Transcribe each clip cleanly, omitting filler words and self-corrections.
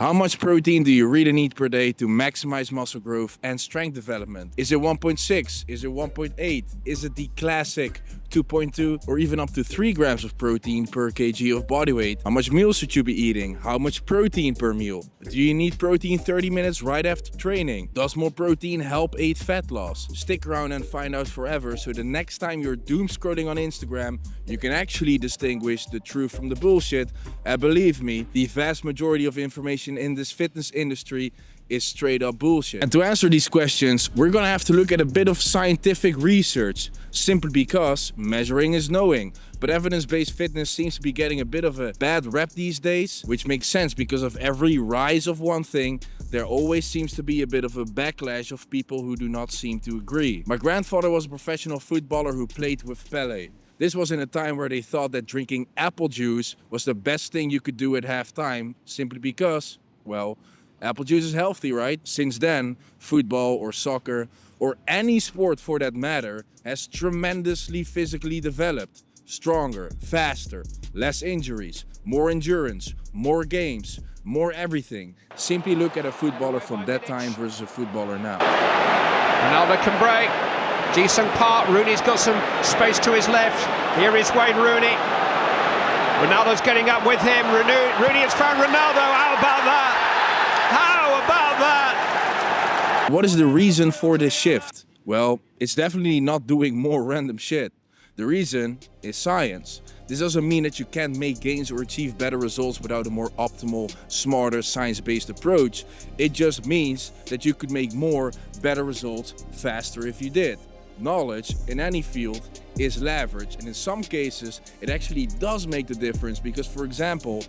How much protein do you really need per day to maximize muscle growth and strength development? Is it 1.6? Is it 1.8? Is it the classic 2.2 or even up to 3 grams of protein per kg of body weight? How much meals should you be eating? How much protein per meal? Do you need protein 30 minutes right after training? Does more protein help aid fat loss? Stick around and find out forever, so the next time you're doom scrolling on Instagram, you can actually distinguish the truth from the bullshit. And believe me, the vast majority of information in this fitness industry is straight up bullshit. And to answer these questions, we're gonna have to look at a bit of scientific research, simply because measuring is knowing. But evidence-based fitness seems to be getting a bit of a bad rep these days, which makes sense because of every rise of one thing, there always seems to be a bit of a backlash of people who do not seem to agree. My grandfather was a professional footballer who played with Pelé. This was in a time where they thought that drinking apple juice was the best thing you could do at halftime, simply because, well, apple juice is healthy, right? Since then, football or soccer, or any sport for that matter, has tremendously physically developed. Stronger, faster, less injuries, more endurance, more games, more everything. Simply look at a footballer from that time versus a footballer now. Ronaldo can break. Decent part. Rooney's got some space to his left. Here is Wayne Rooney. Ronaldo's getting up with him. Rooney has found Ronaldo. How about that? How about that? What is the reason for this shift? Well, it's definitely not doing more random shit. The reason is science. This doesn't mean that you can't make gains or achieve better results without a more optimal, smarter, science-based approach. It just means that you could make more, better results faster if you did. Knowledge in any field is leverage, and in some cases it actually does make the difference because, for example,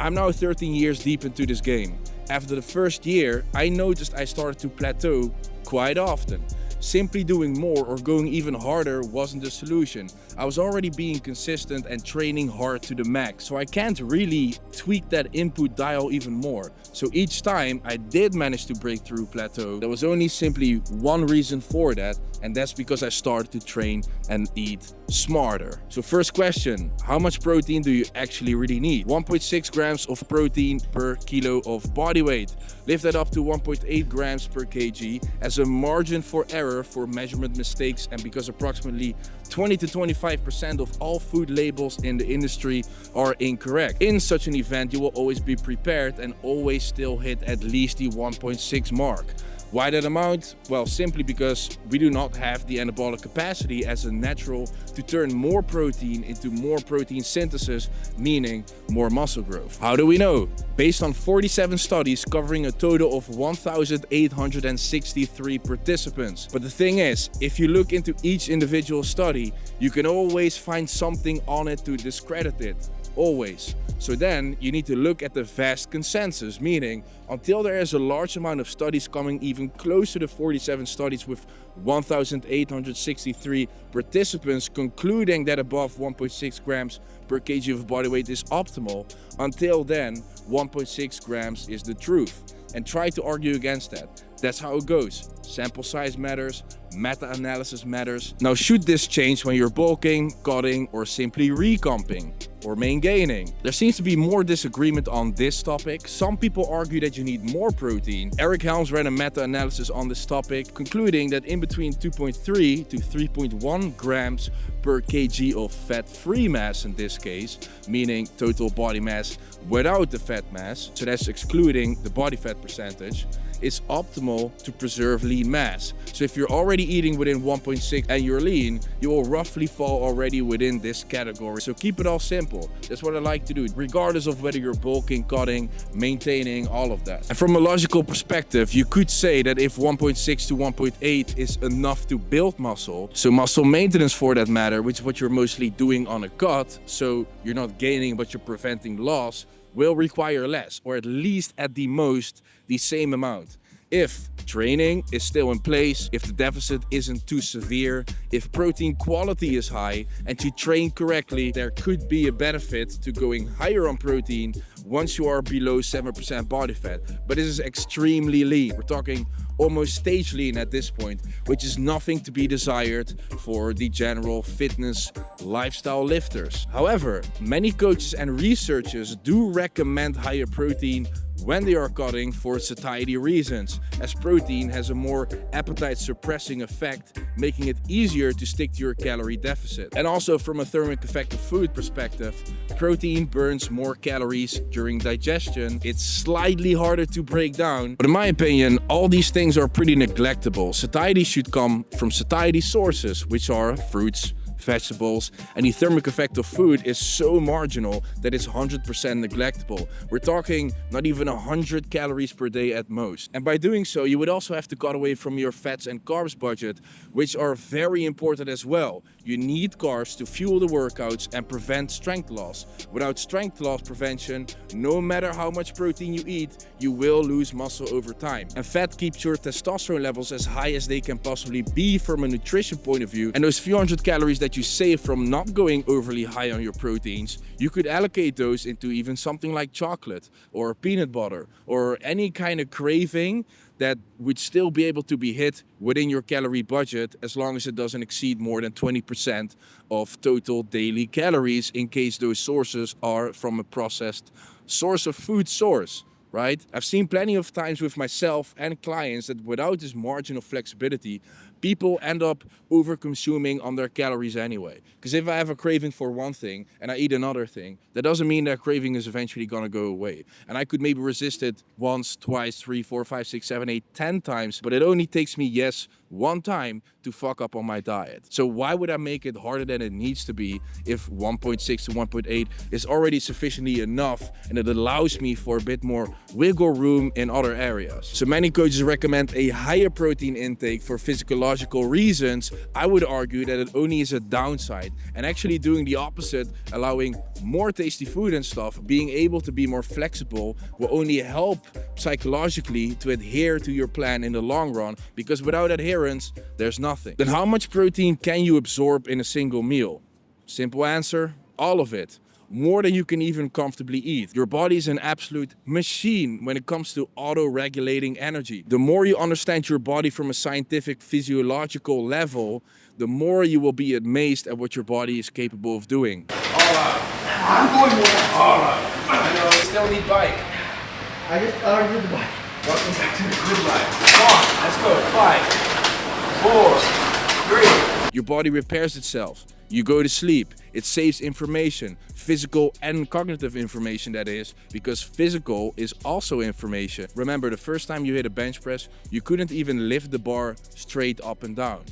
I'm now 13 years deep into this game. After the first year, I noticed I started to plateau quite often. Simply doing more or going even harder wasn't the solution. I was already being consistent and training hard to the max, so I can't really tweak that input dial even more. So each time I did manage to break through plateau, there was only simply one reason for that, and that's because I started to train and eat smarter. So first question, how much protein do you actually really need? 1.6 grams of protein per kilo of body weight. Lift that up to 1.8 grams per kg as a margin for error for measurement mistakes, and because approximately 20 to 25% of all food labels in the industry are incorrect. In such an event, you will always be prepared and always still hit at least the 1.6 mark. Why that amount? Well, simply because we do not have the anabolic capacity as a natural to turn more protein into more protein synthesis, meaning more muscle growth. How do we know? Based on 47 studies covering a total of 1,863 participants. But the thing is, if you look into each individual study, you can always find something on it to discredit it. Always. So then you need to look at the vast consensus, meaning until there is a large amount of studies coming even close to the 47 studies with 1,863 participants concluding that above 1.6 grams per kg of body weight is optimal, until then 1.6 grams is the truth. And try to argue against that. That's how it goes. Sample size matters, meta-analysis matters. Now, should this change when you're bulking, cutting, or simply recomping, or main gaining? There seems to be more disagreement on this topic. Some people argue that you need more protein. Eric Helms ran a meta-analysis on this topic, concluding that in between 2.3 to 3.1 grams per kg of fat-free mass in this case, meaning total body mass without the fat mass, so that's excluding the body fat percentage, is optimal to preserve lean mass. So if you're already eating within 1.6 and you're lean, you will roughly fall already within this category. So keep it all simple. That's what I like to do, regardless of whether you're bulking, cutting, maintaining, all of that. And from a logical perspective, you could say that if 1.6 to 1.8 is enough to build muscle, so muscle maintenance for that matter, which is what you're mostly doing on a cut, so you're not gaining but you're preventing loss, will require less, or at least at the most the same amount. If training is still in place, if the deficit isn't too severe, if protein quality is high and you train correctly, there could be a benefit to going higher on protein once you are below 7% body fat. But this is extremely lean. We're talking almost stage lean at this point, which is nothing to be desired for the general fitness lifestyle lifters. However, many coaches and researchers do recommend higher protein when they are cutting for satiety reasons, as protein has a more appetite suppressing effect, making it easier to stick to your calorie deficit. And also from a thermic effect of food perspective, protein burns more calories during digestion. It's slightly harder to break down, but in my opinion, all these things are pretty neglectable. Satiety should come from satiety sources, which are fruits, vegetables, and the thermic effect of food is so marginal that it's 100% neglectable. We're talking not even 100 calories per day at most. And by doing so, you would also have to cut away from your fats and carbs budget, which are very important as well. You need carbs to fuel the workouts and prevent strength loss. Without strength loss prevention, no matter how much protein you eat, you will lose muscle over time. And fat keeps your testosterone levels as high as they can possibly be from a nutrition point of view. And those few hundred calories that you save from not going overly high on your proteins, you could allocate those into even something like chocolate or peanut butter or any kind of craving that would still be able to be hit within your calorie budget as long as it doesn't exceed more than 20% of total daily calories, in case those sources are from a processed source of food source. Right? I've seen plenty of times with myself and clients that without this margin of flexibility, people end up over-consuming on their calories anyway. Because if I have a craving for one thing and I eat another thing, that doesn't mean that craving is eventually gonna go away. And I could maybe resist it once, twice, 3, 4, 5, 6, 7, 8, 10 times, but it only takes me, yes, one time to fuck up on my diet. So why would I make it harder than it needs to be if 1.6 to 1.8 is already sufficiently enough and it allows me for a bit more wiggle room in other areas? So many coaches recommend a higher protein intake for physiological reasons. I would argue that it only is a downside, and actually doing the opposite, allowing more tasty food and stuff, being able to be more flexible, will only help psychologically to adhere to your plan in the long run, because without adherence, there's nothing. Then how much protein can you absorb in a single meal? Simple answer, all of it. More than you can even comfortably eat. Your body is an absolute machine when it comes to auto-regulating energy. The more you understand your body from a scientific physiological level, the more you will be amazed at what your body is capable of doing. All out. I'm going more. All out. I know, I still need bike. I just argued the bike. Welcome back to the good life. Come on, let's go. 5, 4, 3. Your body repairs itself. You go to sleep. It saves information, physical and cognitive information, that is, because physical is also information. Remember, the first time you hit a bench press, you couldn't even lift the bar straight up and down,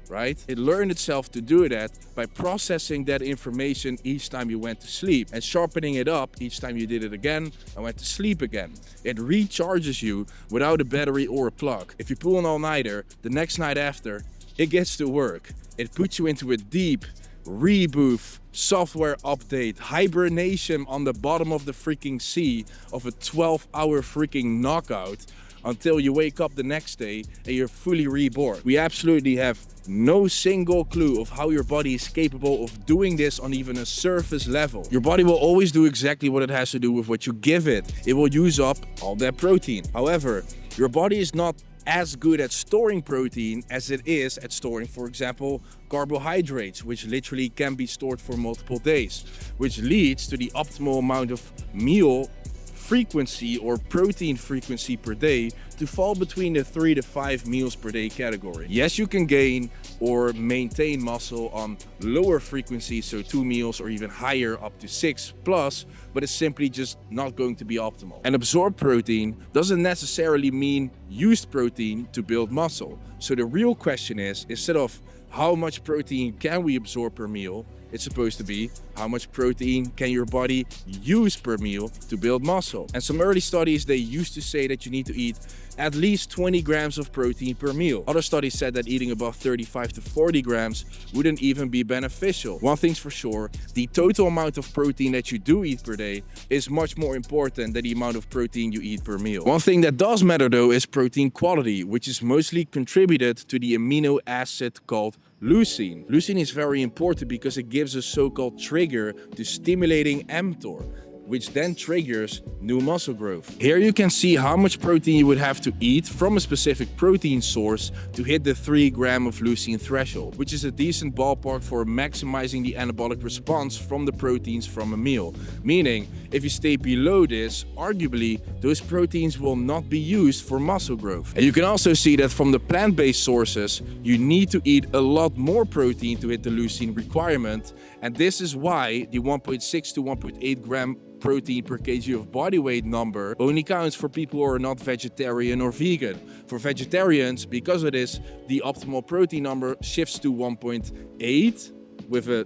right? It learned itself to do that by processing that information each time you went to sleep and sharpening it up each time you did it again and went to sleep again. It recharges you without a battery or a plug. If you pull an all-nighter, the next night after, it gets to work. It puts you into a deep reboot, software update, hibernation on the bottom of the freaking sea of a 12-hour freaking knockout until you wake up the next day and you're fully reborn. We absolutely have no single clue of how your body is capable of doing this on even a surface level. Your body will always do exactly what it has to do with what you give it. It will use up all that protein. However, your body is not as good at storing protein as it is at storing, for example, carbohydrates, which literally can be stored for multiple days, which leads to the optimal amount of meal frequency or protein frequency per day to fall between the 3 to 5 meals per day category. Yes, you can gain or maintain muscle on lower frequencies, so 2 meals or even higher up to 6 plus, but it's simply just not going to be optimal. And absorbed protein doesn't necessarily mean used protein to build muscle. So the real question is, instead of how much protein can we absorb per meal, it's supposed to be how much protein can your body use per meal to build muscle. And some early studies, they used to say that you need to eat at least 20 grams of protein per meal. Other studies said that eating above 35 to 40 grams wouldn't even be beneficial. One thing's for sure, the total amount of protein that you do eat per day is much more important than the amount of protein you eat per meal. One thing that does matter though is protein quality, which is mostly contributed to the amino acid called leucine. Leucine is very important because it gives a so-called trigger to stimulating mTOR. which then triggers new muscle growth. Here you can see how much protein you would have to eat from a specific protein source to hit the 3 gram of leucine threshold, which is a decent ballpark for maximizing the anabolic response from the proteins from a meal. Meaning, if you stay below this, arguably those proteins will not be used for muscle growth. And you can also see that from the plant-based sources, you need to eat a lot more protein to hit the leucine requirement, and this is why the 1.6 to 1.8 gram protein per kg of body weight number only counts for people who are not vegetarian or vegan. For vegetarians, because of this, the optimal protein number shifts to 1.8 with a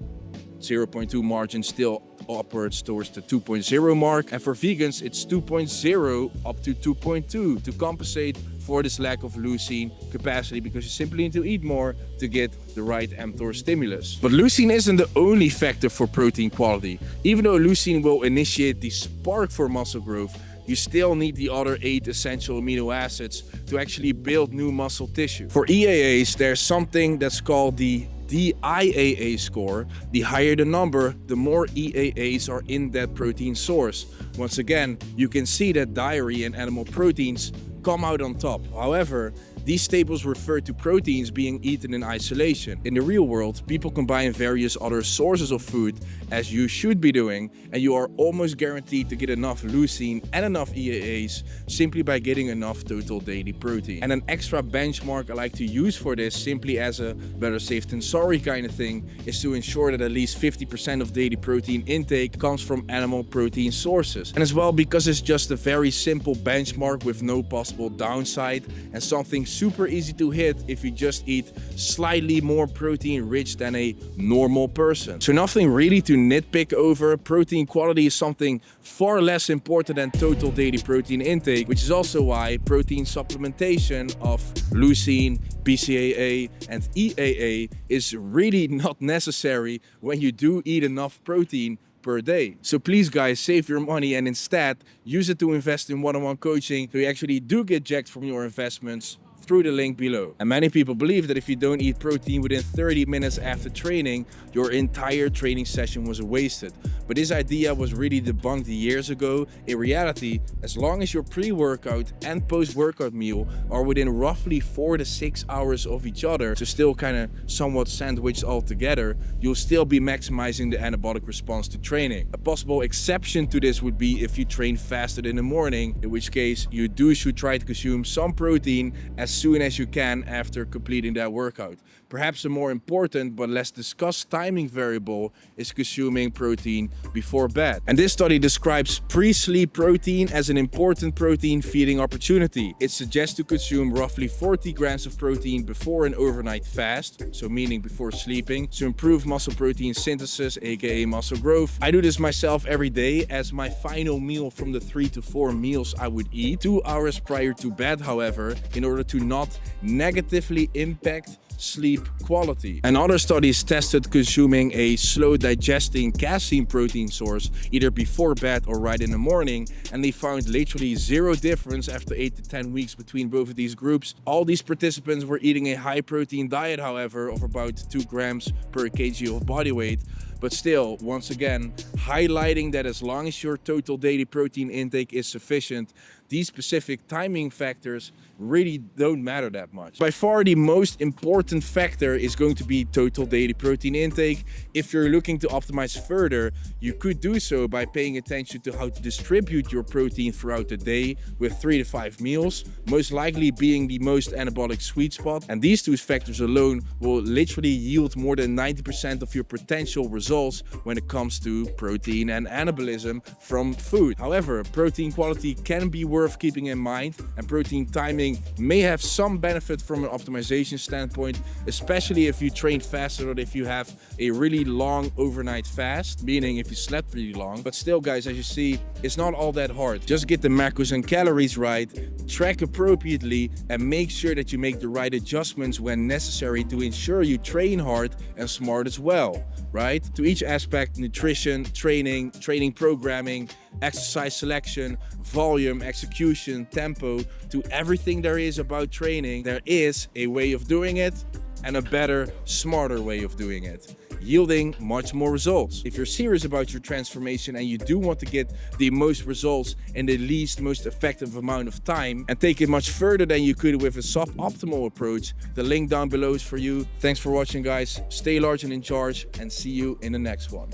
0.2 margin still upwards towards the 2.0 mark, and for vegans it's 2.0 up to 2.2 to compensate for this lack of leucine capacity, because you simply need to eat more to get the right mTOR stimulus. But leucine isn't the only factor for protein quality. Even though leucine will initiate the spark for muscle growth, you still need the other 8 essential amino acids to actually build new muscle tissue. For EAAs, there's something that's called the IAA score. The higher the number, the more EAAs are in that protein source. Once again, you can see that dairy and animal proteins come out on top. However, these tables refer to proteins being eaten in isolation. In the real world, people combine various other sources of food, as you should be doing, and you are almost guaranteed to get enough leucine and enough EAAs simply by getting enough total daily protein. And an extra benchmark I like to use for this, simply as a better safe than sorry kind of thing, is to ensure that at least 50% of daily protein intake comes from animal protein sources. And as well, because it's just a very simple benchmark with no possible downside and something super easy to hit if you just eat slightly more protein rich than a normal person. So nothing really to nitpick over. Protein quality is something far less important than total daily protein intake, which is also why protein supplementation of leucine, BCAA and EAA is really not necessary when you do eat enough protein per day. So please guys, save your money and instead use it to invest in one-on-one coaching so you actually do get jacked from your investments through the link below. And many people believe that if you don't eat protein within 30 minutes after training, your entire training session was wasted. But this idea was really debunked years ago. In reality, as long as your pre-workout and post-workout meal are within roughly 4 to 6 hours of each other, so still kind of somewhat sandwiched all together, you'll still be maximizing the anabolic response to training. A possible exception to this would be if you train fasted in the morning, in which case you should try to consume some protein as soon as you can after completing that workout. Perhaps a more important but less discussed timing variable is consuming protein before bed. And this study describes pre-sleep protein as an important protein feeding opportunity. It suggests to consume roughly 40 grams of protein before an overnight fast, so meaning before sleeping, to improve muscle protein synthesis, aka muscle growth. I do this myself every day as my final meal from the 3 to 4 meals I would eat 2 hours prior to bed, however, in order to not negatively impact sleep quality. And other studies tested consuming a slow digesting casein protein source either before bed or right in the morning, and they found literally zero difference after 8 to 10 weeks between both of these groups. All these participants were eating a high protein diet, however, of about 2 grams per kg of body weight. But still, once again, highlighting that as long as your total daily protein intake is sufficient, these specific timing factors really don't matter that much. By far the most important factor is going to be total daily protein intake. If you're looking to optimize further, you could do so by paying attention to how to distribute your protein throughout the day with 3 to 5 meals, most likely being the most anabolic sweet spot. And these 2 factors alone will literally yield more than 90% of your potential results when it comes to protein and anabolism from food. However, protein quality can be worth keeping in mind, and protein timing may have some benefit from an optimization standpoint, especially if you train faster or if you have a really long overnight fast, meaning if you slept really long. But still guys, as you see, it's not all that hard. Just get the macros and calories right, track appropriately, and make sure that you make the right adjustments when necessary to ensure you train hard and smart as well, right? To each aspect, nutrition, training programming, exercise selection, volume, execution, tempo, to everything there is about training, there is a way of doing it and a better, smarter way of doing it. yielding much more results. If you're serious about your transformation and you do want to get the most results in the least most effective amount of time and take it much further than you could with a suboptimal approach, the link down below is for you. Thanks for watching, guys. Stay large and in charge, and see you in the next one.